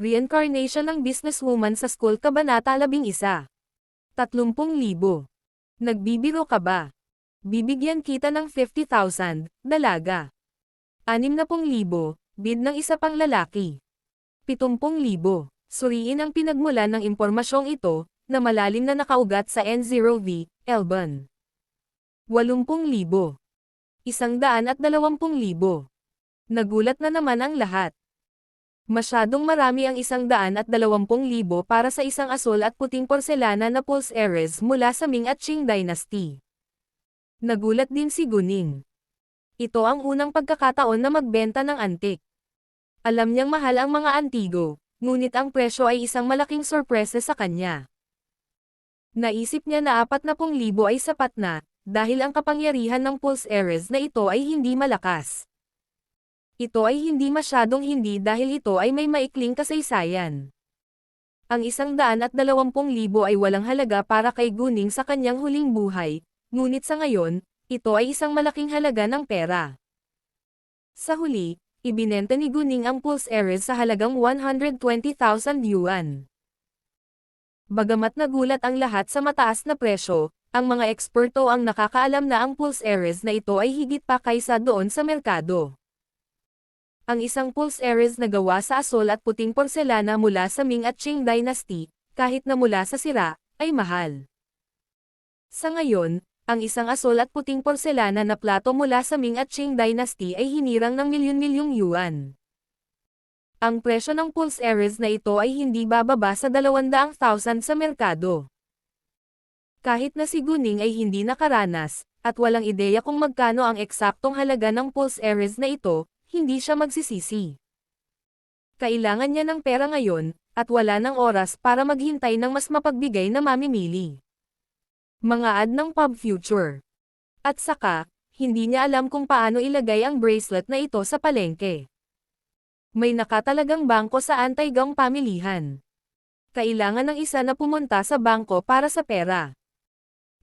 Reincarnation ng businesswoman sa school Kabanata 11. 30,000. Nagbibiro ka ba? Bibigyan kita ng 50,000, dalaga. 60,000, bid ng isa pang lalaki. 70,000. Suriin ang pinagmulan ng impormasyong ito, na malalim na nakaugat sa N0V, Elban. 80,000. 120,000. Nagulat na naman ang lahat. Masyadong marami ang 120,000 para sa isang asul at puting porselana na Pulse Heiress mula sa Ming at Qing Dynasty. Nagulat din si Guning. Ito ang unang pagkakataon na magbenta ng antik. Alam niyang mahal ang mga antigo, ngunit ang presyo ay isang malaking sorpresa sa kanya. Naisip niya na 40,000 ay sapat na, dahil ang kapangyarihan ng Pulse Heiress na ito ay hindi malakas. Ito ay hindi masyadong hindi dahil ito ay may maikling kasaysayan. Ang 120,000 ay walang halaga para kay Guning sa kanyang huling buhay, ngunit sa ngayon, ito ay isang malaking halaga ng pera. Sa huli, ibinenta ni Guning ang Pulse Heiress sa halagang 120,000 yuan. Bagamat nagulat ang lahat sa mataas na presyo, ang mga eksperto ang nakakaalam na ang Pulse Heiress na ito ay higit pa kaysa doon sa merkado. Ang isang Pulse Heiress na gawa sa asul at puting porselana mula sa Ming at Qing Dynasty, kahit na mula sa sira, ay mahal. Sa ngayon, ang isang asul at puting porselana na plato mula sa Ming at Qing Dynasty ay hinirang ng milyon-milyong yuan. Ang presyo ng Pulse Heiress na ito ay hindi bababa sa 200,000 sa merkado. Kahit na si Guning ay hindi nakaranas, at walang ideya kung magkano ang eksaktong halaga ng Pulse Heiress na ito, hindi siya magsisisi. Kailangan niya ng pera ngayon, at wala ng oras para maghintay ng mas mapagbigay na mamimili. Mga ad ng Pub Future. At saka, hindi niya alam kung paano ilagay ang bracelet na ito sa palengke. May nakatalagang bangko sa anti-gang pamilihan. Kailangan ng isa na pumunta sa bangko para sa pera.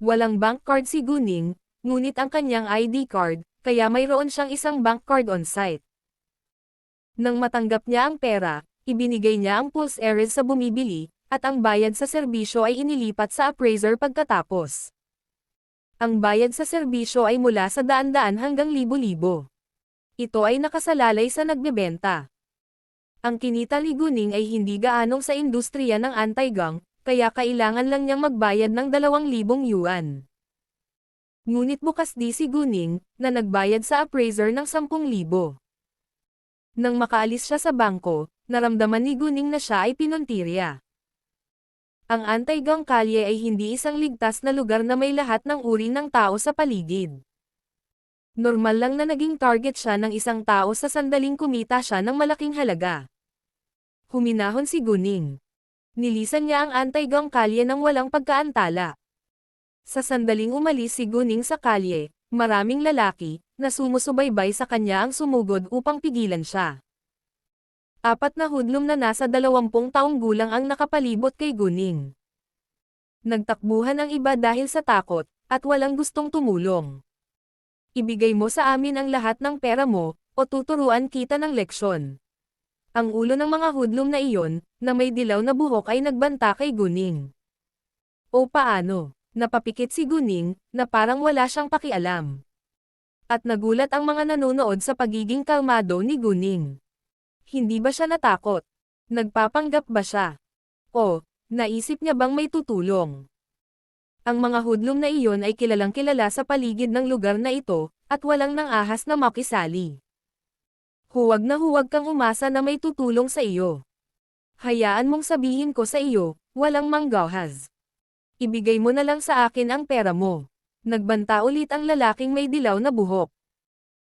Walang bank card si Guning, ngunit ang kanyang ID card, kaya mayroon siyang isang bank card on site. Nang matanggap niya ang pera, ibinigay niya ang Pulse Heiress sa bumibili, at ang bayad sa serbisyo ay inilipat sa appraiser pagkatapos. Ang bayad sa serbisyo ay mula sa daan-daan hanggang libo-libo. Ito ay nakasalalay sa nagbebenta. Ang kinita ni Guning ay hindi gaanong sa industriya ng anti-gang, kaya kailangan lang niyang magbayad ng 2,000 yuan. Ngunit bukas di si Guning, na nagbayad sa appraiser ng 10,000. Nang makaalis siya sa bangko, naramdaman ni Guning na siya ay pinuntirya. Ang anti-gang kalye ay hindi isang ligtas na lugar na may lahat ng uri ng tao sa paligid. Normal lang na naging target siya ng isang tao sa sandaling kumita siya ng malaking halaga. Huminahon si Guning. Nilisan niya ang anti-gang kalye ng walang pagkaantala. Sa sandaling umalis si Guning sa kalye, maraming lalaki, na sumusubaybay sa kanya ang sumugod upang pigilan siya. 4 na hudlom na nasa 20 taong gulang ang nakapalibot kay Guning. Nagtakbuhan ang iba dahil sa takot, at walang gustong tumulong. Ibigay mo sa amin ang lahat ng pera mo, o tuturuan kita ng leksyon. Ang ulo ng mga hudlom na iyon, na may dilaw na buhok ay nagbanta kay Guning. O paano? Napapikit si Guning, na parang wala siyang pakialam. At nagulat ang mga nanonood sa pagiging kalmado ni Guning. Hindi ba siya natakot? Nagpapanggap ba siya? O, naisip niya bang may tutulong? Ang mga hudlom na iyon ay kilalang kilala sa paligid ng lugar na ito, at walang nang ahas na makisali. Huwag na huwag kang umasa na may tutulong sa iyo. Hayaan mong sabihin ko sa iyo, walang manggahas. Ibigay mo na lang sa akin ang pera mo. Nagbanta ulit ang lalaking may dilaw na buhok.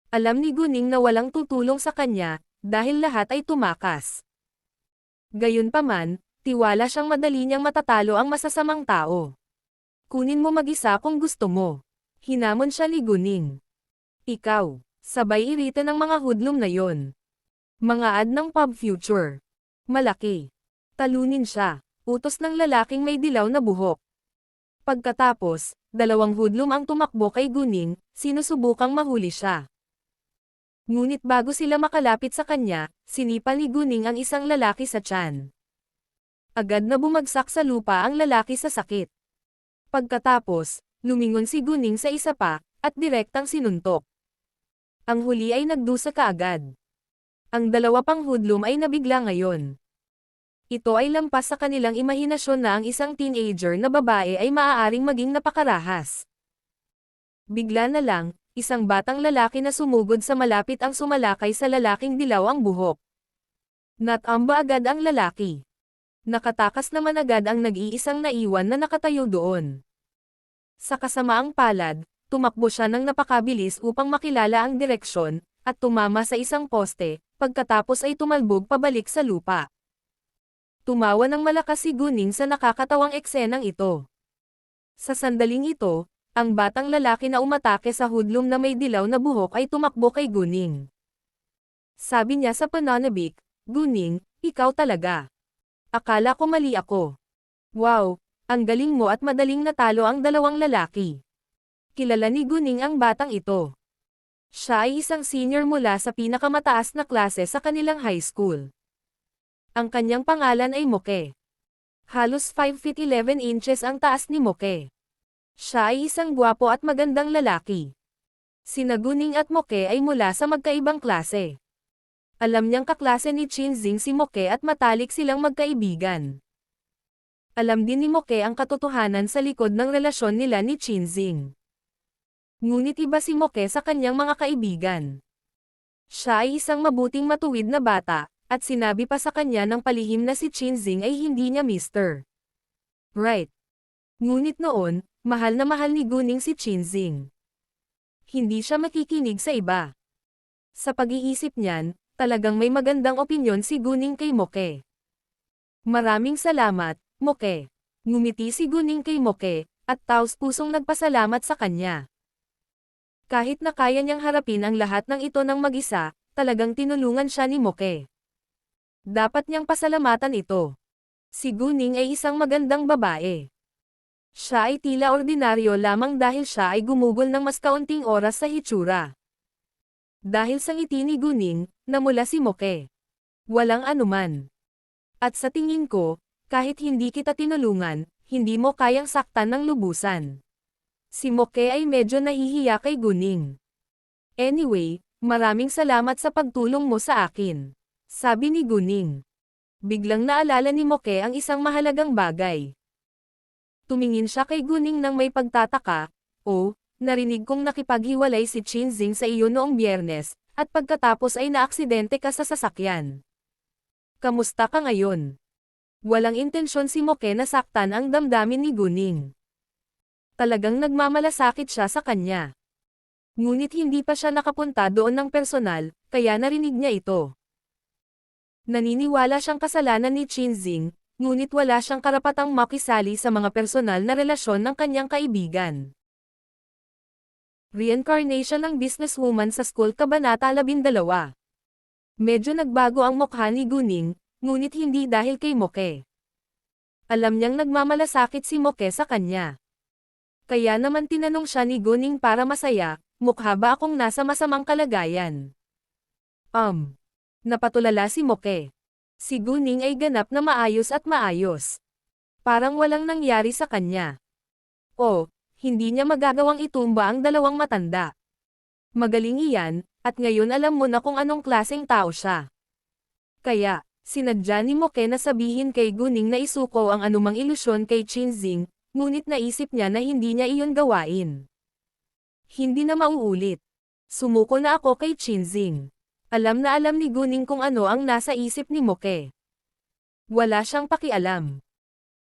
Alam ni Guning na walang tutulong sa kanya, dahil lahat ay tumakas. Gayunpaman, tiwala siyang madali niyang matatalo ang masasamang tao. Kunin mo mag-isa kung gusto mo. Hinamon siya ni Guning. Ikaw, sabay irita ng mga hudlom na yon. Mga ad ng Pub Future. Malaki. Talunin siya. Utos ng lalaking may dilaw na buhok. Pagkatapos, 2 hudlom ang tumakbo kay Guning, sinusubukang mahuli siya. Ngunit bago sila makalapit sa kanya, sinipal ni Guning ang isang lalaki sa tiyan. Agad na bumagsak sa lupa ang lalaki sa sakit. Pagkatapos, lumingon si Guning sa isa pa, at direktang sinuntok. Ang huli ay nagdusa kaagad. Ang dalawa pang hoodlum ay nabigla ngayon. Ito ay lampas sa kanilang imahinasyon na ang isang teenager na babae ay maaaring maging napakarahas. Bigla na lang, isang batang lalaki na sumugod sa malapit ang sumalakay sa lalaking dilaw ang buhok. Natamba agad ang lalaki. Nakatakas naman agad ang nag-iisang naiwan na nakatayo doon. Sa kasamaang palad, tumakbo siya ng napakabilis upang makilala ang direksyon, at tumama sa isang poste, pagkatapos ay tumalbog pabalik sa lupa. Tumawa ng malakas si Guning sa nakakatawang eksenang ito. Sa sandaling ito, ang batang lalaki na umatake sa hoodlum na may dilaw na buhok ay tumakbo kay Guning. Sabi niya sa pananabik, "Guning, ikaw talaga. Akala ko mali ako. Wow, ang galing mo at madaling natalo ang dalawang lalaki." Kilala ni Guning ang batang ito. Siya ay isang senior mula sa pinakamataas na klase sa kanilang high school. Ang kanyang pangalan ay Moke. Halos 5 feet 11 inches ang taas ni Moke. Siya ay isang gwapo at magandang lalaki. Sina Guning at Moke ay mula sa magkaibang klase. Alam niyang kaklase ni Chinzing si Moke at matalik silang magkaibigan. Alam din ni Moke ang katotohanan sa likod ng relasyon nila ni Chinzing. Ngunit iba si Moke sa kanyang mga kaibigan. Siya ay isang mabuting matuwid na bata, at sinabi pa sa kanya ng palihim na si Chinzing ay hindi niya Mr. Right. Ngunit noon, mahal na mahal ni Guning si Chinzing. Hindi siya makikinig sa iba. Sa pag-iisip niyan, talagang may magandang opinyon si Guning kay Moke. "Maraming salamat, Moke." Ngumiti si Guning kay Moke, at taos-pusong nagpasalamat sa kanya. Kahit na kaya niyang harapin ang lahat ng ito ng mag-isa, talagang tinulungan siya ni Moke. Dapat niyang pasalamatan ito. Si Guning ay isang magandang babae. Siya ay tila ordinaryo lamang dahil siya ay gumugol ng mas kaunting oras sa hitsura. Dahil sa ngiti ni Guning, namula si Moke. "Walang anuman. At sa tingin ko, kahit hindi kita tinulungan, hindi mo kayang saktan ng lubusan." Si Moke ay medyo nahihiya kay Guning. "Anyway, maraming salamat sa pagtulong mo sa akin," sabi ni Guning. Biglang naalala ni Moke ang isang mahalagang bagay. Tumingin siya kay Guning nang may pagtataka, "Oh, narinig kong nakipaghiwalay si Chinzing sa iyo noong Biyernes, at pagkatapos ay naaksidente ka sa sasakyan. Kamusta ka ngayon?" Walang intensyon si Moke na saktan ang damdamin ni Guning. Talagang nagmamalasakit siya sa kanya. Ngunit hindi pa siya nakapunta doon ng personal, kaya narinig niya ito. Naniniwala siyang kasalanan ni Chinzing, ngunit wala siyang karapatang makisali sa mga personal na relasyon ng kanyang kaibigan. Reincarnation ng businesswoman sa school Kabanata 12. Medyo nagbago ang mukha ni Guning, ngunit hindi dahil kay Moke. Alam niyang nagmamalasakit si Moke sa kanya. Kaya naman tinanong siya ni Guning para masaya, "Mukha ba akong nasa masamang kalagayan?" Napatulala si Moke. Si Guning ay ganap na maayos at maayos. Parang walang nangyari sa kanya. Hindi niya magagawang itumba ang dalawang matanda. Magaling iyan, at ngayon alam mo na kung anong klaseng tao siya. Kaya, sinadya ni Moke na sabihin kay Guning na isuko ang anumang ilusyon kay Chinzing, ngunit naisip niya na hindi niya iyon gawain. Hindi na mauulit. Sumuko na ako kay Chinzing. Alam na alam ni Guning kung ano ang nasa isip ni Moke. Wala siyang pakialam.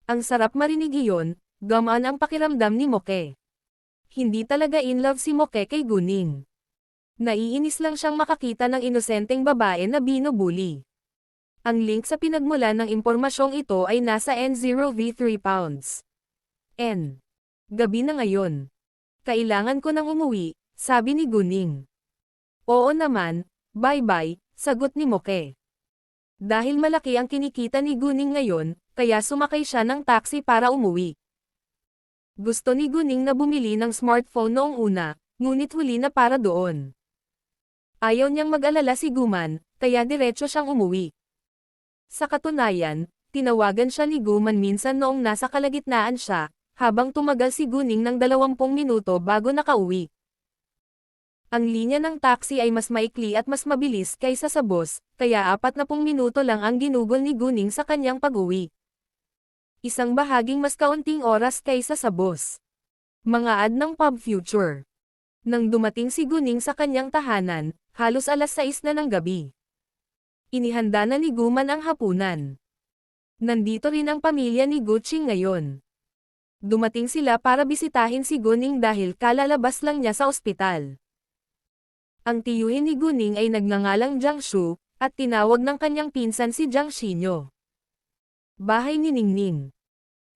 Ang sarap marinig iyon, gamaan ang pakiramdam ni Moke. Hindi talaga in love si Moke kay Guning. Naiinis lang siyang makakita ng inosenteng babae na binubuli. Ang link sa pinagmulan ng impormasyong ito ay nasa N0V3 pounds. Gabi na ngayon. Kailangan ko nang umuwi, sabi ni Guning. "Oo naman, bye-bye," sagot ni Moke. Dahil malaki ang kinikita ni Guning ngayon, kaya sumakay siya ng taxi para umuwi. Gusto ni Guning na bumili ng smartphone noong una, ngunit huli na para doon. Ayaw niyang mag-alala si Guman, kaya diretso siyang umuwi. Sa katunayan, tinawagan siya ni Guman minsan noong nasa kalagitnaan siya, habang tumagal si Guning ng 20 minuto bago nakauwi. Ang linya ng taxi ay mas maikli at mas mabilis kaysa sa bus, kaya 40 minuto lang ang ginugol ni Guning sa kanyang pag-uwi. Isang bahaging mas kaunting oras kaysa sa bus. Mga ad ng Pub Future. Nang dumating si Guning sa kanyang tahanan, halos alas 6 na ng gabi. Inihanda na ni Guman ang hapunan. Nandito rin ang pamilya ni Guching ngayon. Dumating sila para bisitahin si Guning dahil kalalabas lang niya sa ospital. Ang tiyuhin ni Guning ay nagngangalang Jiang Shu, at tinawag ng kanyang pinsan si Jiang Xinyo. Bahay ni Ningning.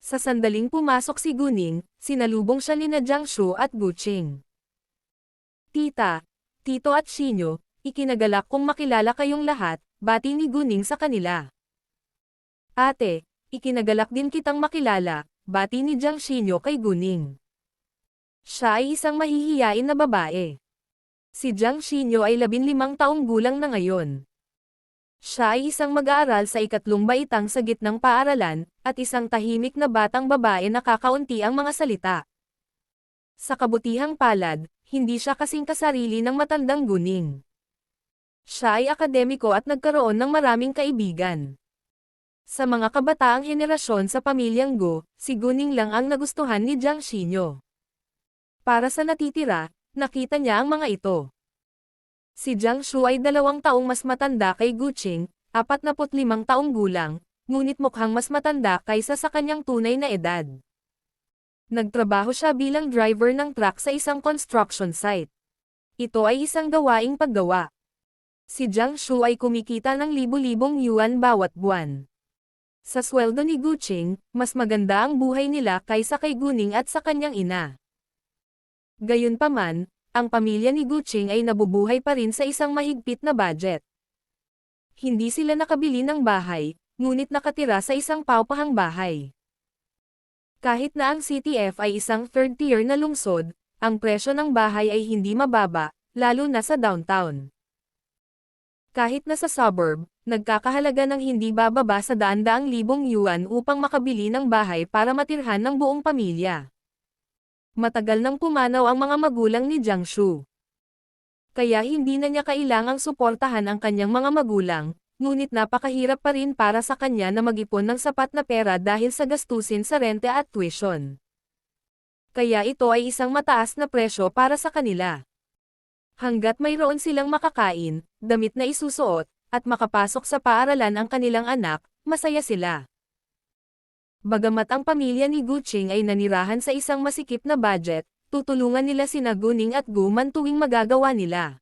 Sa sandaling pumasok si Guning, sinalubong siya ni Jiang Shu at Guching. Tita, Tito at Xinyo, ikinagalak kong makilala kayong lahat, bati ni Guning sa kanila. Ate, ikinagalak din kitang makilala, bati ni Jiang Xinyo kay Guning. Siya ay isang mahihiyain na babae. Si Jiang Xinyo ay 15 taong gulang na ngayon. Siya ay isang mag-aaral sa ikatlong baitang sa gitnang paaralan, at isang tahimik na batang babae na kakaunti ang mga salita. Sa kabutihang palad, hindi siya kasing kasarili ng matandang Guning. Siya ay akademiko at nagkaroon ng maraming kaibigan. Sa mga kabataang henerasyon sa pamilyang Go, si Guning lang ang nagustuhan ni Jiang Xinyo. Para sa natitira, nakita niya ang mga ito. Si Jiang Shu ay 2 taong mas matanda kay Guching, 45 taong gulang, ngunit mukhang mas matanda kaysa sa kanyang tunay na edad. Nagtrabaho siya bilang driver ng truck sa isang construction site. Ito ay isang gawaing paggawa. Si Jiang Shu ay kumikita ng libu-libong yuan bawat buwan. Sa sweldo ni Guching, mas maganda ang buhay nila kaysa kay Guning at sa kanyang ina. Gayunpaman, ang pamilya ni Guching ay nabubuhay pa rin sa isang mahigpit na budget. Hindi sila nakabili ng bahay, ngunit nakatira sa isang paupahang bahay. Kahit na ang CTF ay isang third-tier na lungsod, ang presyo ng bahay ay hindi mababa, lalo na sa downtown. Kahit na sa suburb, nagkakahalaga ng hindi bababa sa daan-daang libong yuan upang makabili ng bahay para matirhan ng buong pamilya. Matagal nang pumanaw ang mga magulang ni Jiang Shu. Kaya hindi na niya kailangang suportahan ang kanyang mga magulang, ngunit napakahirap pa rin para sa kanya na mag-ipon ng sapat na pera dahil sa gastusin sa rente at tuition. Kaya ito ay isang mataas na presyo para sa kanila. Hanggat mayroon silang makakain, damit na isusuot, at makapasok sa paaralan ang kanilang anak, masaya sila. Bagamat ang pamilya ni Guching ay nanirahan sa isang masikip na budget, tutulungan nila sina Guning at Guman tuwing magagawa nila.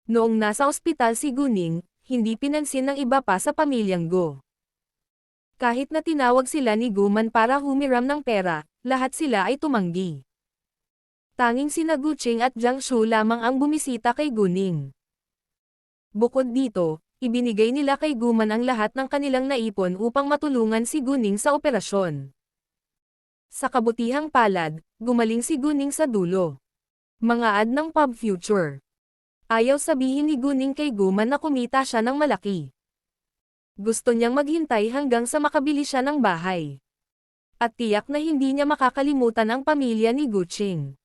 Noong nasa ospital si Guning, hindi pinansin ng iba pa sa pamilyang Go. Kahit na tinawag sila ni Guman para humiram ng pera, lahat sila ay tumanggi. Tanging sina Guching at Jiang Shu lamang ang bumisita kay Guning. Bukod dito, ibinigay nila kay Guman ang lahat ng kanilang naipon upang matulungan si Guning sa operasyon. Sa kabutihang palad, gumaling si Guning sa dulo. Mga ad ng Pub Future. Ayaw sabihin ni Guning kay Guman na kumita siya ng malaki. Gusto niyang maghintay hanggang sa makabili siya ng bahay. At tiyak na hindi niya makakalimutan ang pamilya ni Guching.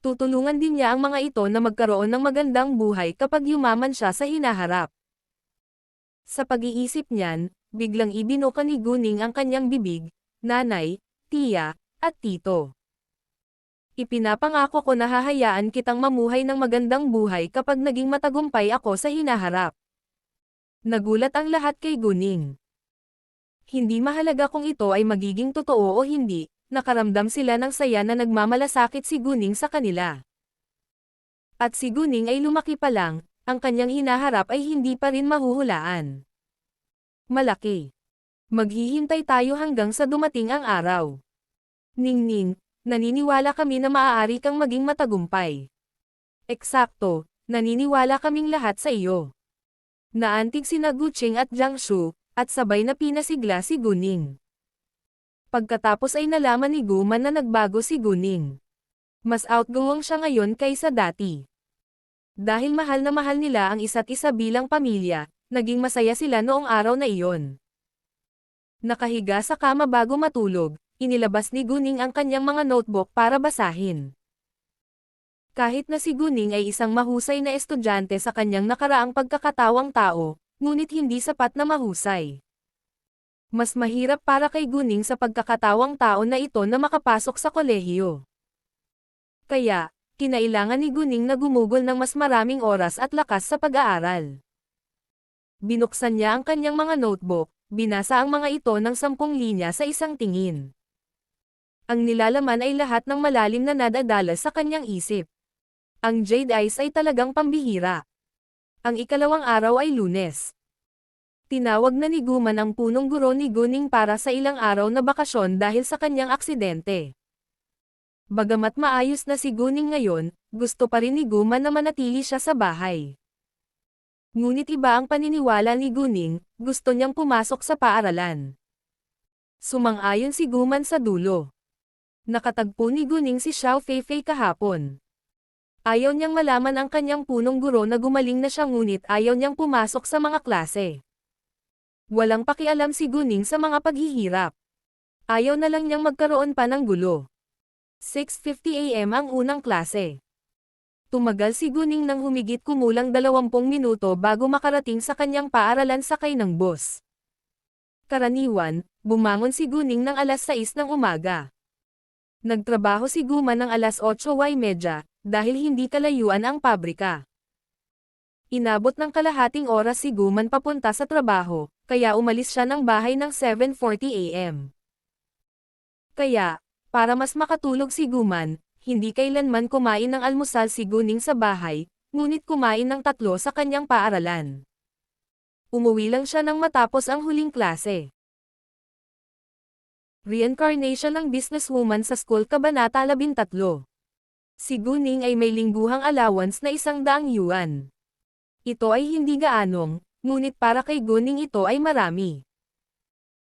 Tutulungan din niya ang mga ito na magkaroon ng magandang buhay kapag yumaman siya sa hinaharap. Sa pag-iisip niyan, biglang ibinuka ni Guning ang kanyang bibig, nanay, tiya, at tito. Ipinapangako ko na hahayaan kitang mamuhay ng magandang buhay kapag naging matagumpay ako sa hinaharap. Nagulat ang lahat kay Guning. Hindi mahalaga kung ito ay magiging totoo o hindi, nakaramdam sila ng saya na nagmamalasakit si Guning sa kanila. At si Guning ay lumaki pa lang, ang kanyang hinaharap ay hindi pa rin mahuhulaan. Malaki. Maghihintay tayo hanggang sa dumating ang araw. Ningning, naniniwala kami na maaari kang maging matagumpay. Eksakto, naniniwala kaming lahat sa iyo. Naantig sina Guching at Jiang Shu, at sabay na pinasigla si Guning. Pagkatapos ay nalaman ni Guman na nagbago si Guning. Mas outgoing siya ngayon kaysa dati. Dahil mahal na mahal nila ang isa't isa bilang pamilya, naging masaya sila noong araw na iyon. Nakahiga sa kama bago matulog, inilabas ni Guning ang kanyang mga notebook para basahin. Kahit na si Guning ay isang mahusay na estudyante sa kanyang nakaraang pagkakatawang tao, ngunit hindi sapat na mahusay. Mas mahirap para kay Guning sa pagkakatawang tao na ito na makapasok sa kolehiyo. Kaya, kinailangan ni Guning na gumugol ng mas maraming oras at lakas sa pag-aaral. Binuksan niya ang kanyang mga notebook, binasa ang mga ito ng 10 linya sa isang tingin. Ang nilalaman ay lahat ng malalim na nadadala sa kanyang isip. Ang Jade Eyes ay talagang pambihira. Ang ikalawang araw ay Lunes. Tinawag na ni Guman ang punong guro ni Guning para sa ilang araw na bakasyon dahil sa kanyang aksidente. Bagamat maayos na si Guning ngayon, gusto pa rin ni Guman na manatili siya sa bahay. Ngunit iba ang paniniwala ni Guning, gusto niyang pumasok sa paaralan. Sumang-ayon si Guman sa dulo. Nakatagpo ni Guning si Xiao Feifei kahapon. Ayaw niyang malaman ang kanyang punong guro na gumaling na siya ngunit ayaw niyang pumasok sa mga klase. Walang pakialam si Guning sa mga paghihirap. Ayaw na lang niyang magkaroon pa ng gulo. 6:50 AM ang unang klase. Tumagal si Guning ng humigit kumulang 20 minuto bago makarating sa kanyang paaralan sakay ng bus. Karaniwan, bumangon si Guning ng alas 6 ng umaga. Nagtrabaho si Guman ng alas 8:30 dahil hindi kalayuan ang pabrika. Inabot ng kalahating oras si Guman papunta sa trabaho, kaya umalis siya ng bahay ng 7:40 AM. Kaya, para mas makatulog si Guman, hindi kailanman kumain ng almusal si Guning sa bahay, ngunit kumain ng 3 sa kanyang paaralan. Umuwi lang siya nang matapos ang huling klase. Reincarnation ng businesswoman sa school Kabanata 13. Si Guning ay may lingguhang allowance na 100 yuan. Ito ay hindi gaanong, ngunit para kay Guning ito ay marami.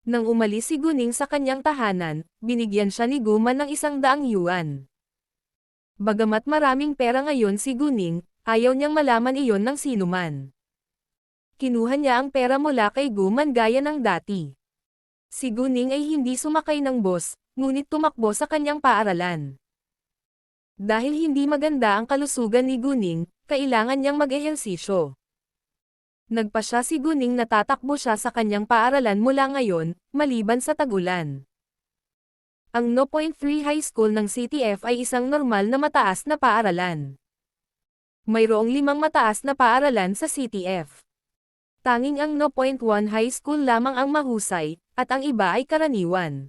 Nang umalis si Guning sa kanyang tahanan, binigyan siya ni Guman ng 100 yuan. Bagamat maraming pera ngayon si Guning, ayaw niyang malaman iyon ng sinuman. Kinuha niya ang pera mula kay Guman gaya ng dati. Si Guning ay hindi sumakay ng bus, ngunit tumakbo sa kanyang paaralan. Dahil hindi maganda ang kalusugan ni Guning, kailangan niyang mag-ehersisyo. Nagpasya si Guning na tatakbo siya sa kanyang paaralan mula ngayon, maliban sa tag-ulan. Ang No. 3 High School ng CTF ay isang normal na mataas na paaralan. Mayroong 5 mataas na paaralan sa CTF. Tanging ang No. 1 High School lamang ang mahusay, at ang iba ay karaniwan.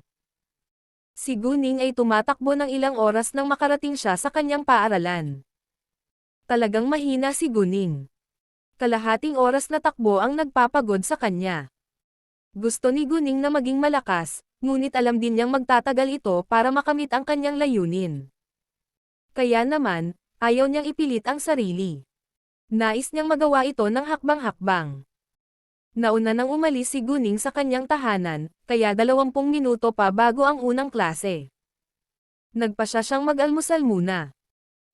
Si Guning ay tumatakbo ng ilang oras nang makarating siya sa kanyang paaralan. Talagang mahina si Guning. Kalahating oras na takbo ang nagpapagod sa kanya. Gusto ni Guning na maging malakas, ngunit alam din niyang magtatagal ito para makamit ang kanyang layunin. Kaya naman, ayaw niyang ipilit ang sarili. Nais niyang magawa ito ng hakbang-hakbang. Nauna nang umalis si Guning sa kanyang tahanan, kaya 20 minuto pa bago ang unang klase. Nagpasya siyang mag-almusal muna.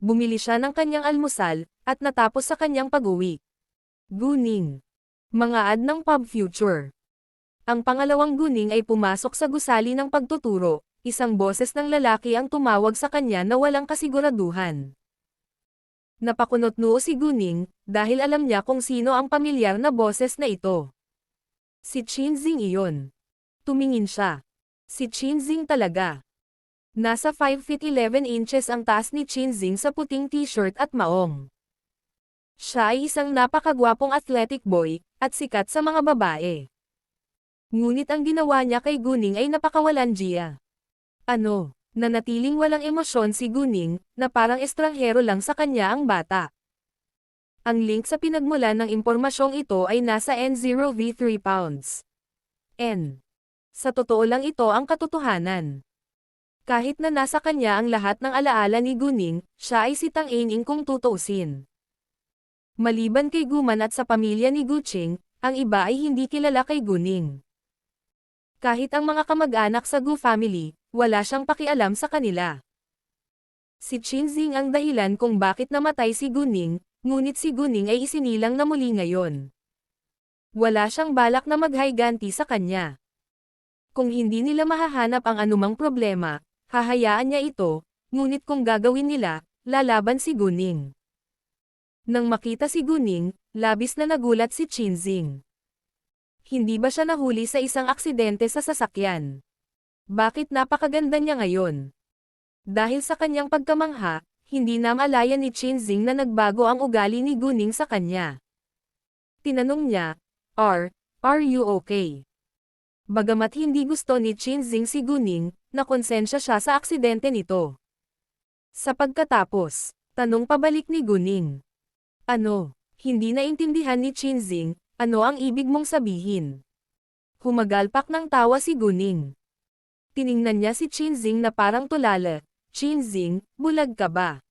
Bumili siya ng kanyang almusal, at natapos sa kanyang pag-uwi. Guning. Mga ad ng Pub Future. Ang pangalawang Guning ay pumasok sa gusali ng pagtuturo, isang boses ng lalaki ang tumawag sa kanya na walang kasiguraduhan. Napakunot-noo si Guning, dahil alam niya kung sino ang pamilyar na boses na ito. Si Qinzing iyon. Tumingin siya. Si Qinzing talaga. Nasa 5 feet 11 inches ang taas ni Qinzing sa puting t-shirt at maong. Siya ay isang napakagwapong athletic boy, at sikat sa mga babae. Ngunit ang ginawa niya kay Guning ay napakawalanjiya. Ano? Nanatiling walang emosyon si Guning, na parang estranghero lang sa kanya ang bata. Ang link sa pinagmulan ng impormasyong ito ay nasa N0V3 pounds. N. Sa totoo lang ito ang katotohanan. Kahit na nasa kanya ang lahat ng alaala ni Guning, siya ay si Tang Aining kung tutuusin. Maliban kay Guman at sa pamilya ni Guqing, ang iba ay hindi kilala kay Guning. Kahit ang mga kamag-anak sa Gu family, wala siyang pakialam sa kanila. Si Qinzing ang dahilan kung bakit namatay si Guning, Ngunit si Guning ay isinilang na muli ngayon. Wala siyang balak na maghiganti sa kanya. Kung hindi nila mahahanap ang anumang problema, hahayaan niya ito, ngunit kung gagawin nila, lalaban si Guning. Nang makita si Guning, labis na nagulat si Chinzing. Hindi ba siya nahuli sa isang aksidente sa sasakyan? Bakit napakaganda niya ngayon? Dahil sa kanyang pagkamangha, hindi na malaya ni Chinzing na nagbago ang ugali ni Guning sa kanya. Tinanong niya, Are you okay? Bagamat hindi gusto ni Chinzing si Guning, nakonsensya siya sa aksidente nito. Sa pagkatapos, tanong pabalik ni Guning. Ano? Hindi naintindihan ni Chinzing, ano ang ibig mong sabihin? Humagalpak ng tawa si Guning. Tiningnan niya si Chinzing na parang tulala. Chinzing, bulag ka ba?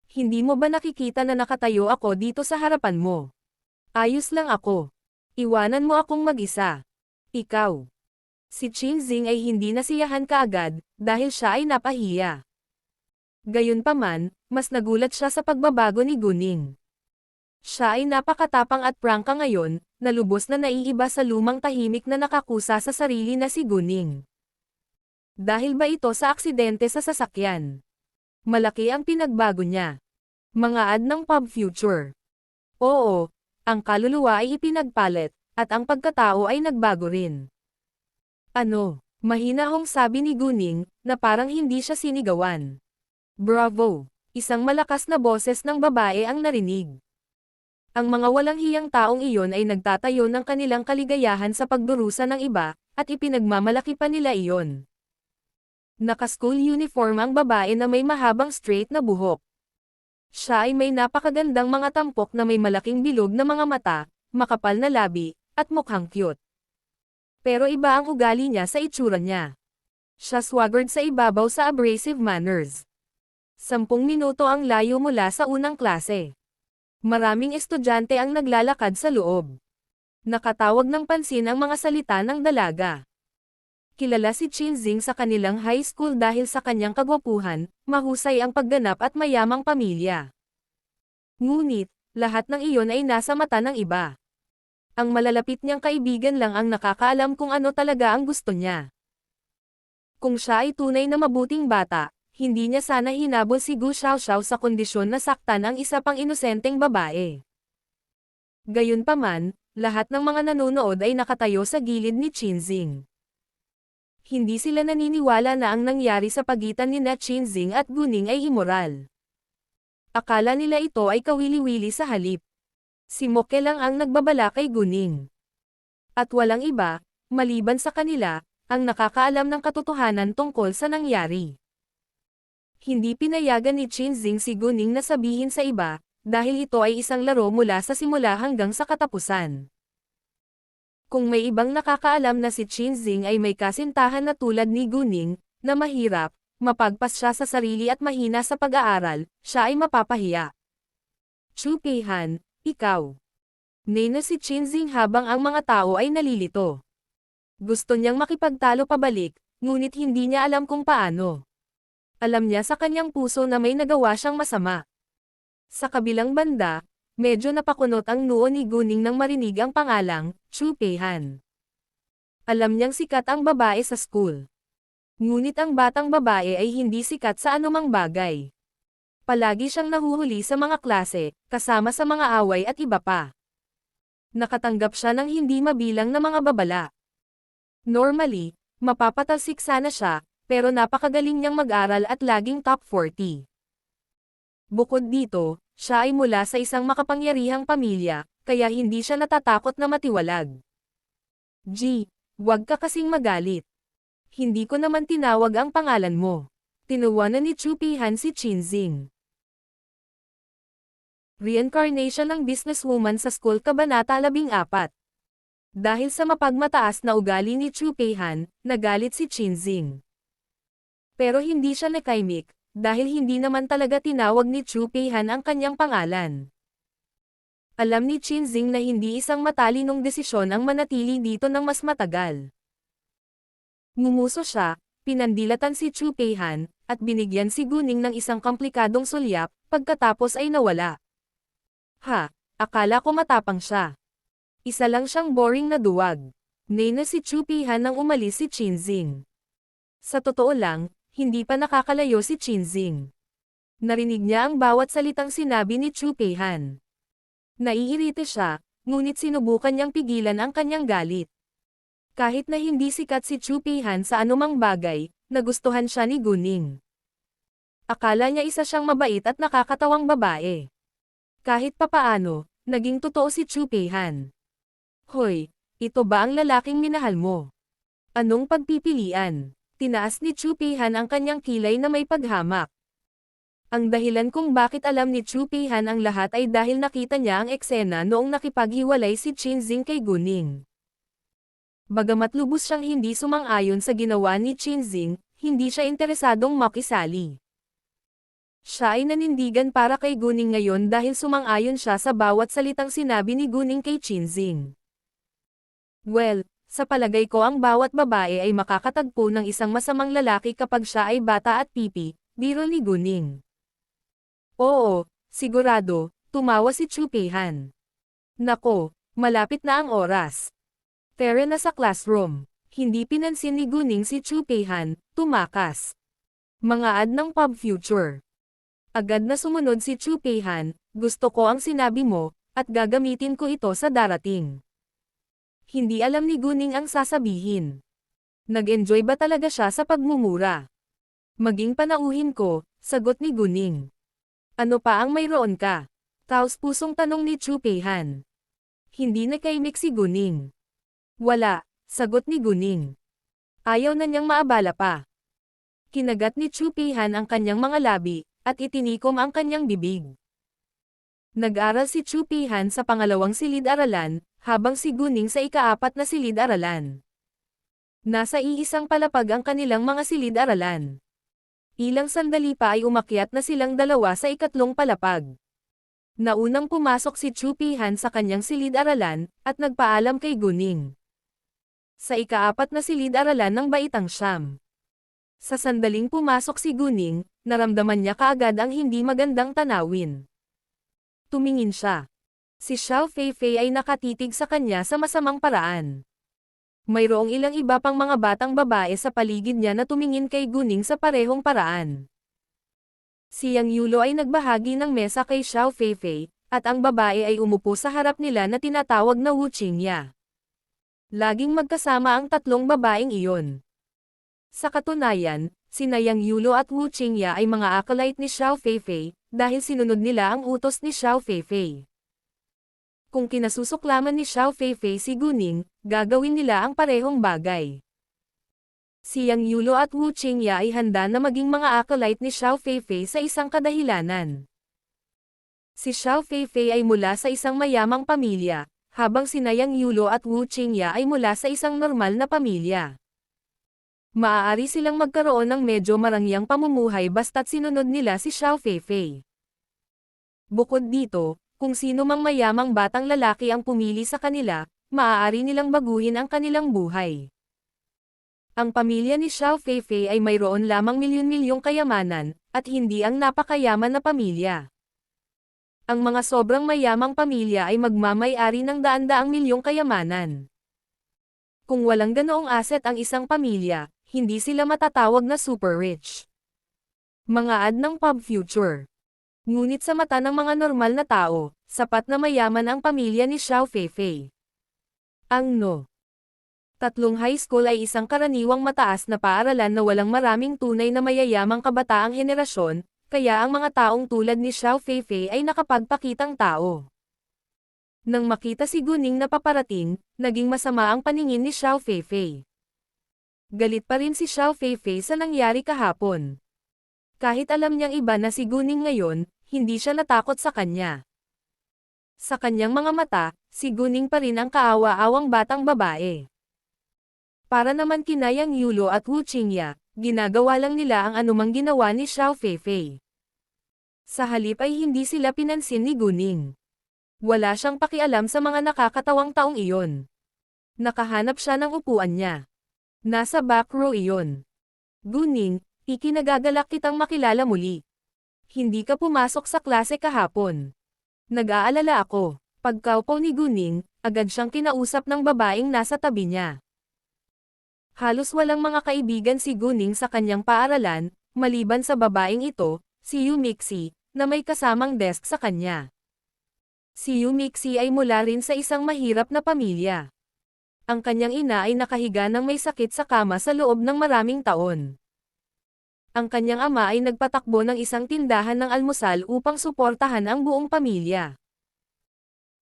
Hindi mo ba nakikita na nakatayo ako dito sa harapan mo? Ayos lang ako. Iwanan mo akong mag-isa. Ikaw. Si Chinzing ay hindi nasiyahan kaagad, dahil siya ay napahiya. Gayunpaman, mas nagulat siya sa pagbabago ni Guning. Siya ay napakatapang at prangka ngayon, na lubos na naiiba sa lumang tahimik na nakakusa sa sarili na si Guning. Dahil ba ito sa aksidente sa sasakyan? Malaki ang pinagbago niya. Mga ad ng pub future. Oo, ang kaluluwa ay ipinagpalit, at ang pagkatao ay nagbago rin. Ano? Mahinahong sabi ni Guning, na parang hindi siya sinigawan. Bravo! Isang malakas na boses ng babae ang narinig. Ang mga walang hiyang taong iyon ay nagtatayo ng kanilang kaligayahan sa pagdurusa ng iba, at ipinagmamalaki pa nila iyon. Naka-school uniform ang babae na may mahabang straight na buhok. Siya ay may napakagandang mga tampok na may malaking bilog na mga mata, makapal na labi, at mukhang cute. Pero iba ang ugali niya sa itsura niya. Siya swaggered sa ibabaw sa abrasive manners. 10 minuto ang layo mula sa unang klase. Maraming estudyante ang naglalakad sa loob. Nakatawag ng pansin ang mga salita ng dalaga. Kilala si Chinzing sa kanilang high school dahil sa kanyang kagwapuhan, mahusay ang pagganap at mayamang pamilya. Ngunit, lahat ng iyon ay nasa mata ng iba. Ang malalapit niyang kaibigan lang ang nakakaalam kung ano talaga ang gusto niya. Kung siya ay tunay na mabuting bata, hindi niya sana hinabol si Gu Xiaoxiao sa kondisyon na saktan ang isa pang inosenteng babae. Gayunpaman, lahat ng mga nanonood ay nakatayo sa gilid ni Chinzing. Hindi sila naniniwala na ang nangyari sa pagitan ni Chinzing at Guning ay immoral. Akala nila ito ay kawili-wili sa halip. Si Moke lang ang nagbabala kay Guning. At walang iba, maliban sa kanila, ang nakakaalam ng katotohanan tungkol sa nangyari. Hindi pinayagan ni Chinzing si Guning na sabihin sa iba, dahil ito ay isang laro mula sa simula hanggang sa katapusan. Kung may ibang nakakaalam na si Chinzing ay may kasintahan na tulad ni Guning, na mahirap, mapagpas siya sa sarili at mahina sa pag-aaral, siya ay mapapahiya. Chu Peihan, ikaw. Nena si Chinzing habang ang mga tao ay nalilito. Gusto niyang makipagtalo pabalik, ngunit hindi niya alam kung paano. Alam niya sa kanyang puso na may nagawa siyang masama. Sa kabilang banda, medyo napakunot ang noo ni Guning nang marinig ang pangalang, Chu Peihan. Alam niyang sikat ang babae sa school. Ngunit ang batang babae ay hindi sikat sa anumang bagay. Palagi siyang nahuhuli sa mga klase, kasama sa mga away at iba pa. Nakatanggap siya ng hindi mabilang na mga babala. Normally, mapapatalsik sana siya, pero napakagaling niyang mag-aral at laging top 40. Bukod dito, siya ay mula sa isang makapangyarihang pamilya, kaya hindi siya natatakot na matiwalag. Huwag ka kasing magalit. Hindi ko naman tinawag ang pangalan mo. Tinuwanan ni Chu Peihan si Chinzing. Reincarnation ng businesswoman sa school Kabanata 14. Dahil sa mapagmataas na ugali ni Chu Peihan, nagalit si Chinzing. Pero hindi siya nakaimik, dahil hindi naman talaga tinawag ni Chu Peihan ang kanyang pangalan. Alam ni Chinzing na hindi isang matalinong desisyon ang manatili dito ng mas matagal. Ngumuso siya, pinandilatan si Chu Peihan, at binigyan si Guning ng isang komplikadong sulyap, pagkatapos ay nawala. Ha, akala ko matapang siya. Isa lang siyang boring na duwag. Nay na si Chu Peihan nang umalis si Qinzing. Sa totoo lang, hindi pa nakakalayo si Qinzing. Narinig niya ang bawat salitang sinabi ni Chu Peihan. Naiirite siya, ngunit sinubukan niyang pigilan ang kanyang galit. Kahit na hindi sikat si Chu Peihan sa anumang bagay, nagustuhan siya ni Guning. Akala niya isa siyang mabait at nakakatawang babae. Kahit papaano, naging totoo si Chu Peihan. Hoy, ito ba ang lalaking minahal mo? Anong pagpipilian? Tinaas ni Chu Peihan ang kanyang kilay na may paghamak. Ang dahilan kung bakit alam ni Chu Peihan ang lahat ay dahil nakita niya ang eksena noong nakipaghiwalay si Qinzing kay Guning. Bagamat lubos siyang hindi sumang-ayon sa ginawa ni Qinzing, hindi siya interesadong makisali. Siya ay nanindigan para kay Guning ngayon dahil sumang-ayon siya sa bawat salitang sinabi ni Guning kay Qinzing. Well, sa palagay ko ang bawat babae ay makakatagpo ng isang masamang lalaki kapag siya ay bata at pipi, biro ni Guning. Oo, sigurado, tumawa si Chu Peihan. Nako, malapit na ang oras. Tara na sa classroom. Hindi pinansin ni Guning si Chu Peihan, tumakas. Mga ad ng pub future. Agad na sumunod si Chu Peihan, gusto ko ang sinabi mo, at gagamitin ko ito sa darating. Hindi alam ni Guning ang sasabihin. Nag-enjoy ba talaga siya sa pagmumura? Maging panauhin ko, sagot ni Guning. Ano pa ang mayroon ka? Taos-pusong tanong ni Chu Peihan. Hindi nakaimik si Guning. Wala, sagot ni Guning. Ayaw na niyang maabala pa. Kinagat ni Chu Peihan ang kanyang mga labi, at itinikom ang kanyang bibig. Nag-aral si Chu Peihan sa pangalawang silid-aralan, habang si Guning sa ikaapat na silid-aralan. Nasa iisang palapag ang kanilang mga silid-aralan. Ilang sandali pa ay umakyat na silang dalawa sa ikatlong palapag. Naunang pumasok si Chu Peihan sa kanyang silid-aralan, at nagpaalam kay Guning. Sa ikaapat na silid-aralan ng Baitang Siyam. Sa sandaling pumasok si Guning, naramdaman niya kaagad ang hindi magandang tanawin. Tumingin siya. Si Xiao Feifei ay nakatitig sa kanya sa masamang paraan. Mayroong ilang iba pang mga batang babae sa paligid niya na tumingin kay Guning sa parehong paraan. Si Yang Yulo ay nagbahagi ng mesa kay Xiao Feifei, at ang babae ay umupo sa harap nila na tinatawag na Wu Qingya. Laging magkasama ang tatlong babaeng iyon. Sa katunayan, sina Yang Yulo at Wu Qingya ay mga acolyte ni Xiao Feifei, dahil sinunod nila ang utos ni Xiao Feifei. Kung kinasusuklaman ni Xiao Feifei si Guning, gagawin nila ang parehong bagay. Si Yang Yulo at Wu Qingya ay handa na maging mga acolyte ni Xiao Feifei sa isang kadahilanan. Si Xiao Feifei ay mula sa isang mayamang pamilya, habang sina Yang Yulo at Wu Qingya ay mula sa isang normal na pamilya. Maaari silang magkaroon ng medyo marangyang pamumuhay basta't sinunod nila si Xiao Feifei. Bukod dito, kung sino mang mayamang batang lalaki ang pumili sa kanila, maaari nilang baguhin ang kanilang buhay. Ang pamilya ni Xiao Feifei ay mayroon lamang milyon-milyong kayamanan, at hindi ang napakayaman na pamilya. Ang mga sobrang mayamang pamilya ay magmamay-ari ng daan-daang milyong kayamanan. Kung walang ganoong asset ang isang pamilya, hindi sila matatawag na super rich. Mga ad ng pub future. Ngunit sa mata ng mga normal na tao, sapat na mayaman ang pamilya ni Xiao Feifei. Ang no. Tatlong high school ay isang karaniwang mataas na paaralan na walang maraming tunay na mayayamang kabataang henerasyon, kaya ang mga taong tulad ni Xiao Feifei ay nakapagpakitang tao. Nang makita si Guning na paparating, naging masama ang paningin ni Xiao Feifei. Galit pa rin si Xiao Feifei sa nangyari kahapon. Kahit alam niyang iba na si Guning ngayon, hindi siya natakot sa kanya. Sa kanyang mga mata, si Guning pa rin ang kaawa-awang batang babae. Para naman kina Yang Yulo at Wu Qingya, ginagawa lang nila ang anumang ginawa ni Xiao Feifei. Sa halip ay hindi sila pinansin ni Guning. Wala siyang pakialam sa mga nakakatawang taong iyon. Nakahanap siya ng upuan niya. Nasa back row iyon. Guning, ikinagagalak kitang makilala muli. Hindi ka pumasok sa klase kahapon. Nag-aalala ako. Pagkaupo ni Guning, agad siyang kinausap ng babaeng nasa tabi niya. Halos walang mga kaibigan si Guning sa kanyang paaralan, maliban sa babaeng ito, si Yumixi, na may kasamang desk sa kanya. Si Yumixi ay mula rin sa isang mahirap na pamilya. Ang kanyang ina ay nakahiga ng may sakit sa kama sa loob ng maraming taon. Ang kanyang ama ay nagpatakbo ng isang tindahan ng almusal upang suportahan ang buong pamilya.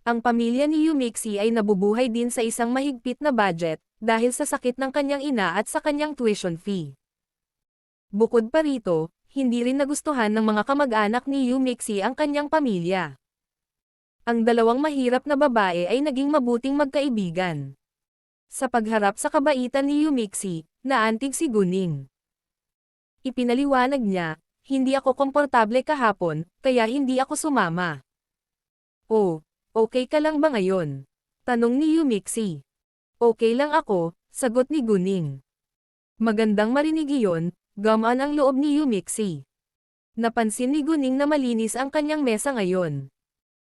Ang pamilya ni Yumixi ay nabubuhay din sa isang mahigpit na budget, dahil sa sakit ng kanyang ina at sa kanyang tuition fee. Bukod pa rito, hindi rin nagustuhan ng mga kamag-anak ni Yumixi ang kanyang pamilya. Ang dalawang mahirap na babae ay naging mabuting magkaibigan. Sa pagharap sa kabaitan ni Yumixi, naantig si Guning. Ipinaliwanag niya, hindi ako komportable kahapon, kaya hindi ako sumama. Oh, okay ka lang ba ngayon? Tanong ni Yumixi. Okay lang ako, sagot ni Guning. Magandang marinig iyon, gamaan ang loob ni Yumixi. Napansin ni Guning na malinis ang kanyang mesa ngayon.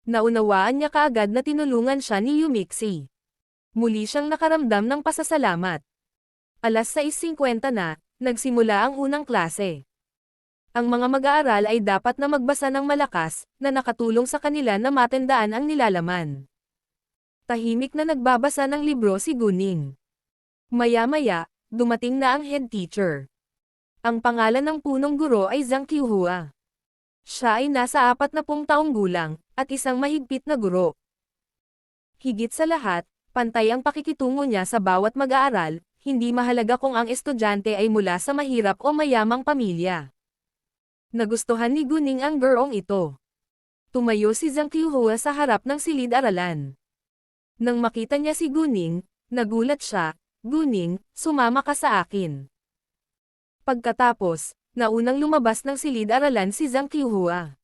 Naunawaan niya kaagad na tinulungan siya ni Yumixi. Muli siyang nakaramdam ng pasasalamat. 6:50 na, nagsimula ang unang klase. Ang mga mag-aaral ay dapat na magbasa ng malakas, na nakatulong sa kanila na matandaan ang nilalaman. Tahimik na nagbabasa ng libro si Guning. Maya-maya, dumating na ang head teacher. Ang pangalan ng punong guro ay Zhang Qiuhua. Siya ay nasa 40 taong gulang, at isang mahigpit na guro. Higit sa lahat, pantay ang pakikitungo niya sa bawat mag-aaral, hindi mahalaga kung ang estudyante ay mula sa mahirap o mayamang pamilya. Nagustuhan ni Guning ang gurong ito. Tumayo si Zhang Qiuhua sa harap ng silid-aralan. Nang makita niya si Guning, nagulat siya, "Guning, sumama ka sa akin." Pagkatapos, naunang lumabas ng silid-aralan si Zhang Qiuhua.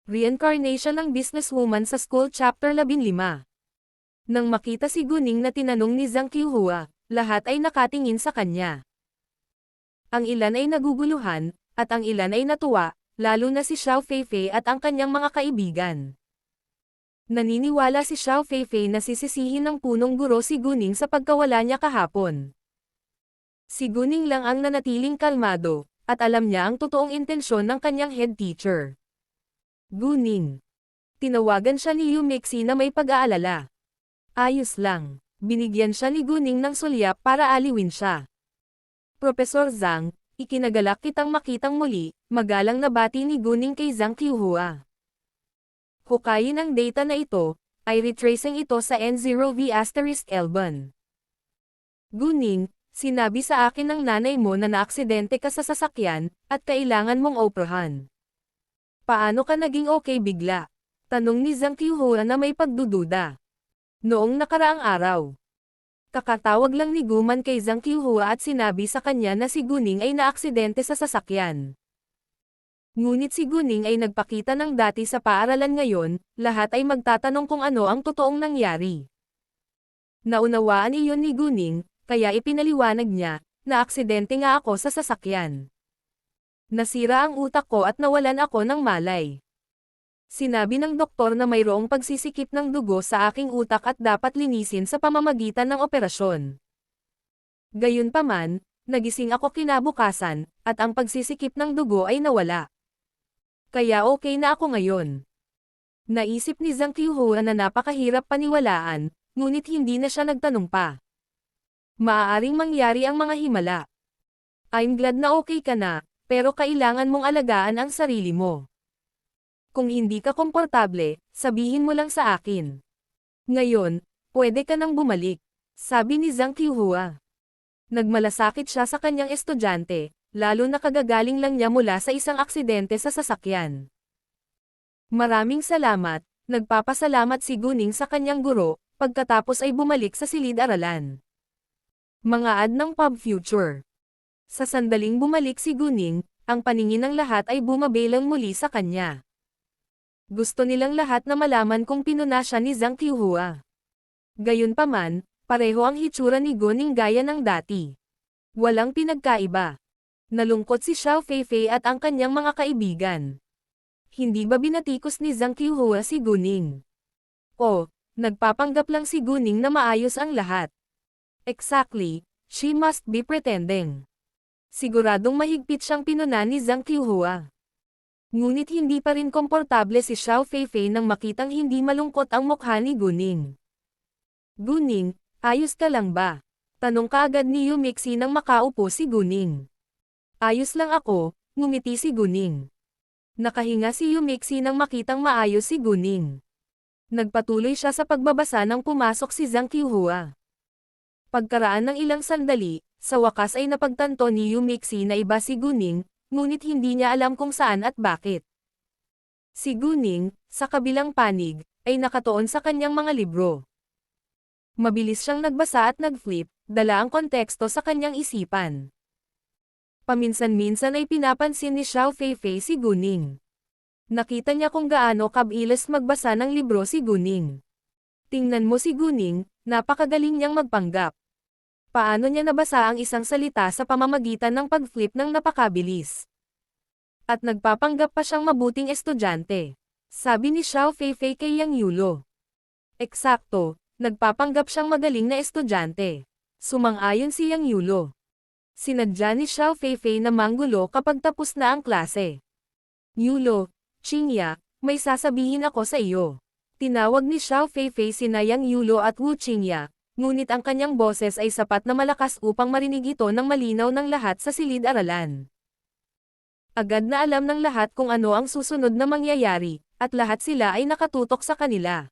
Reincarnation ng businesswoman sa school chapter 15. Nang makita si Guning na tinanong ni Zhang Qiuhua, lahat ay nakatingin sa kanya. Ang ilan ay naguguluhan, at ang ilan ay natuwa, lalo na si Xiao Feifei at ang kanyang mga kaibigan. Naniniwala si Xiao Feifei na sisisihin ng punong guro si Guning sa pagkawala niya kahapon. Si Guning lang ang nanatiling kalmado, at alam niya ang totoong intensyon ng kanyang head teacher. Guning. Tinawagan siya ni Yumixi na may pag-aalala. Ayos lang. Binigyan siya ni Guning ng sulyap para aliwin siya. Professor Zhang, ikinagalak kitang makitang muli, magalang na bati ni Guning kay Zhang Qiuhua. Hukayin ang data na ito, ay retracing ito sa N0V*11. Guning, sinabi sa akin ng nanay mo na naaksidente ka sa sasakyan, at kailangan mong operahan. Paano ka naging okay bigla? Tanong ni Zhang Qiuhua na may pagdududa. Noong nakaraang araw. Kakatawag lang ni Guman kay Zhang Qiuhua at sinabi sa kanya na si Guning ay naaksidente sa sasakyan. Ngunit si Guning ay nagpakita ng dati sa paaralan ngayon, lahat ay magtatanong kung ano ang totoong nangyari. Naunawaan iyon ni Guning, kaya ipinaliwanag niya, na aksidente nga ako sa sasakyan. Nasira ang utak ko at nawalan ako ng malay. Sinabi ng doktor na mayroong pagsisikip ng dugo sa aking utak at dapat linisin sa pamamagitan ng operasyon. Gayunpaman, nagising ako kinabukasan, at ang pagsisikip ng dugo ay nawala. Kaya okay na ako ngayon. Naisip ni Zhang Qiuhua na napakahirap paniwalaan, ngunit hindi na siya nagtanong pa. Maaaring mangyari ang mga himala. I'm glad na okay ka na, pero kailangan mong alagaan ang sarili mo. Kung hindi ka komportable, sabihin mo lang sa akin. Ngayon, pwede ka nang bumalik, sabi ni Zhang Qiuhua. Nagmalasakit siya sa kanyang estudyante, lalo na kagagaling lang niya mula sa isang aksidente sa sasakyan. Maraming salamat, nagpapasalamat si Guning sa kanyang guro, pagkatapos ay bumalik sa silid-aralan. Mga ad ng Pub Future. Sa sandaling bumalik si Guning, ang paningin ng lahat ay bumabelang muli sa kanya. Gusto nilang lahat na malaman kung pinuna siya ni Zhang Qiuhua. Gayunpaman, pareho ang hitsura ni Guning gaya ng dati. Walang pinagkaiba. Nalungkot si Xiao Feifei at ang kanyang mga kaibigan. Hindi ba binatikos ni Zhang Qiuhua si Guning? O, nagpapanggap lang si Guning na maayos ang lahat. Exactly, she must be pretending. Siguradong mahigpit siyang pinunan ni Zhang Qiuhua. Ngunit hindi pa rin komportable si Xiao Feifei nang makitang hindi malungkot ang mukha ni Guning. Guning, ayos ka lang ba? Tanong kaagad ni Yu Mixi nang makaupo si Guning. Ayos lang ako, ngumiti si Guning. Nakahinga si Yu Mixi nang makitang maayos si Guning. Nagpatuloy siya sa pagbabasa nang pumasok si Zhang Qiuhua. Pagkaraan ng ilang sandali, sa wakas ay napagtanto ni Yu Mixi na iba si Guning, ngunit hindi niya alam kung saan at bakit. Si Guning, sa kabilang panig, ay nakatuon sa kanyang mga libro. Mabilis siyang nagbasa at nag-flip, dala ang konteksto sa kanyang isipan. Paminsan-minsan ay pinapansin ni Xiao Feifei si Guning. Nakita niya kung gaano kabilis magbasa ng libro si Guning. Tingnan mo si Guning, napakagaling niyang magpanggap. Paano niya nabasa ang isang salita sa pamamagitan ng pag-flip ng napakabilis? At nagpapanggap pa siyang mabuting estudyante. Sabi ni Xiao Feifei kay Yang Yulo. Eksakto, nagpapanggap siyang magaling na estudyante. Sumang-ayon si Yang Yulo. Sinadya ni Xiao Feifei na manggulo kapag tapos na ang klase. Yulo, Qingya, may sasabihin ako sa iyo. Tinawag ni Xiao Feifei sina Yang Yulo at Wu Qingya, ngunit ang kanyang boses ay sapat na malakas upang marinig ito ng malinaw ng lahat sa silid-aralan. Agad na alam ng lahat kung ano ang susunod na mangyayari, at lahat sila ay nakatutok sa kanila.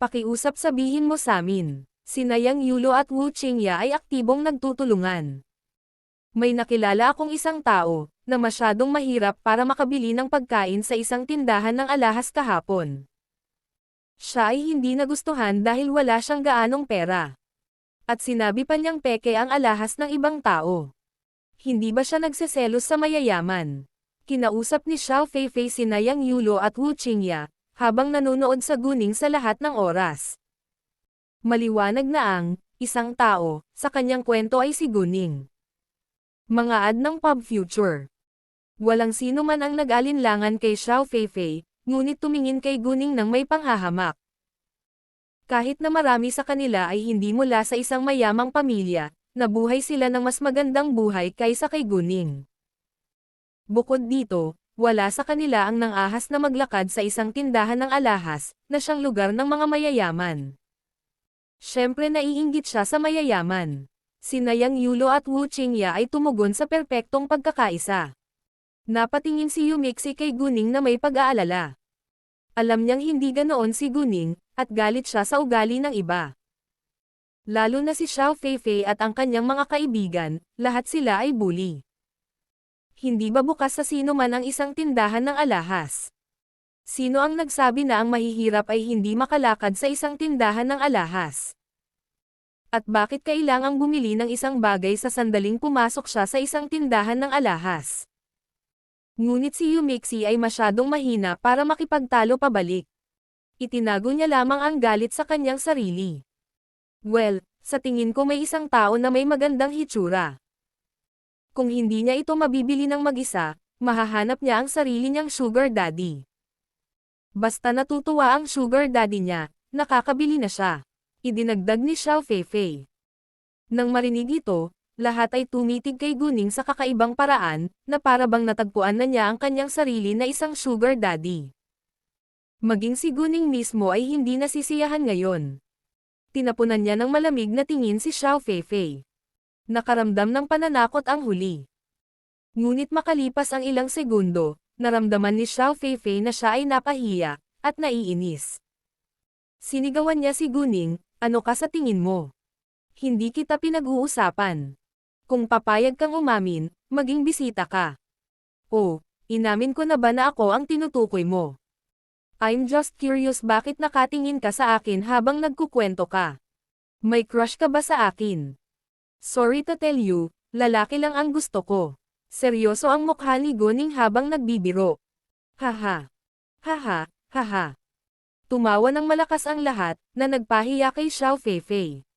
Pakiusap sabihin mo sa amin, sina Yang Yulo at Wu Qingya ay aktibong nagtutulungan. May nakilala akong isang tao, na masyadong mahirap para makabili ng pagkain sa isang tindahan ng alahas kahapon. Siya ay hindi nagustuhan dahil wala siyang gaanong pera. At sinabi pa niyang peke ang alahas ng ibang tao. Hindi ba siya nagseselos sa mayayaman? Kinausap ni Xiao Feifei sina Yang Yulo at Wu Qingya, habang nanonood sa Guning sa lahat ng oras. Maliwanag na ang isang tao sa kanyang kwento ay si Guning. Mga ad ng Pub Future. Walang sino man ang nag-alinlangan kay Xiao Feifei, ngunit tumingin kay Guning nang may panghahamak. Kahit na marami sa kanila ay hindi mula sa isang mayamang pamilya, nabuhay sila ng mas magandang buhay kaysa kay Guning. Bukod dito, wala sa kanila ang nangahas na maglakad sa isang tindahan ng alahas, na siyang lugar ng mga mayayaman. Siyempre naiinggit siya sa mayayaman. Sina Yang Yulo at Wu Qingya ay tumugon sa perpektong pagkakaisa. Napatingin si Yu Mixi kay Guning na may pag-aalala. Alam niyang hindi ganoon si Guning, at galit siya sa ugali ng iba. Lalo na si Xiao Feifei at ang kanyang mga kaibigan, lahat sila ay bully. Hindi ba bukas sa sino man ang isang tindahan ng alahas? Sino ang nagsabi na ang mahihirap ay hindi makalakad sa isang tindahan ng alahas? At bakit kailangang bumili ng isang bagay sa sandaling pumasok siya sa isang tindahan ng alahas? Ngunit si Yu Mixi ay masyadong mahina para makipagtalo pabalik. Itinago niya lamang ang galit sa kanyang sarili. Well, sa tingin ko may isang tao na may magandang hitsura. Kung hindi niya ito mabibili ng mag-isa, mahahanap niya ang sarili niyang sugar daddy. Basta natutuwa ang sugar daddy niya, nakakabili na siya. Idinagdag ni Xiao Feifei. Nang marinig ito, lahat ay tumitig kay Guning sa kakaibang paraan, na para bang natagpuan na niya ang kanyang sarili na isang sugar daddy. Maging si Guning mismo ay hindi nasisiyahan ngayon. Tinapunan niya ng malamig na tingin si Xiao Feifei. Nakaramdam ng pananakot ang huli. Ngunit makalipas ang ilang segundo, naramdaman ni Xiao Feifei na siya ay napahiya, at naiinis. Sinigawan niya si Guning, ano ka sa tingin mo? Hindi kita pinag-uusapan. Kung papayag kang umamin, maging bisita ka. Oh, inamin ko na ba na ako ang tinutukoy mo? I'm just curious bakit nakatingin ka sa akin habang nagkukwento ka. May crush ka ba sa akin? Sorry to tell you, lalaki lang ang gusto ko. Seryoso ang mukha ni Guning habang nagbibiro. Haha. Haha, haha. Tumawa ng malakas ang lahat, na nagpahiya kay Xiao Feifei.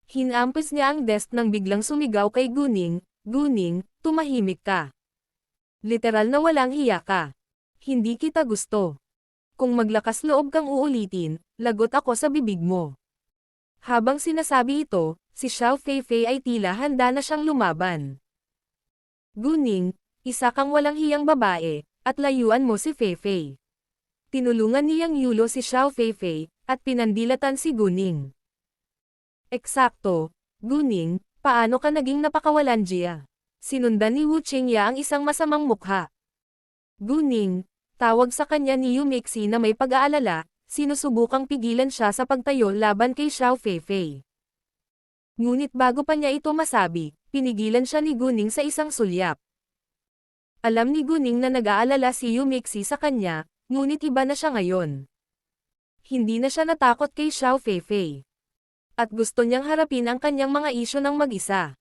Hinampos niya ang desk nang biglang sumigaw kay Guning, Guning, tumahimik ka. Literal na walang hiya ka. Hindi kita gusto. Kung maglakas loob kang uulitin, lagot ako sa bibig mo. Habang sinasabi ito, si Xiao Feifei ay tila handa na siyang lumaban. Guning, isa kang walang hiyang babae, at layuan mo si Feifei. Tinulungan niyang yulo si Xiao Feifei, at pinandilatan si Guning. Eksakto, Guning, paano ka naging napakawalandiya? Sinundan ni Wu Qingya ang isang masamang mukha. Guning, tawag sa kanya ni Yu Meixi na may pag-aalala, sinusubukang pigilan siya sa pagtayo laban kay Xiao Feifei. Ngunit bago pa niya ito masabi, pinigilan siya ni Guning sa isang sulyap. Alam ni Guning na nag-aalala si Yu Meixi sa kanya, ngunit iba na siya ngayon. Hindi na siya natakot kay Xiao Feifei. At gusto niyang harapin ang kanyang mga isyu ng mag-isa.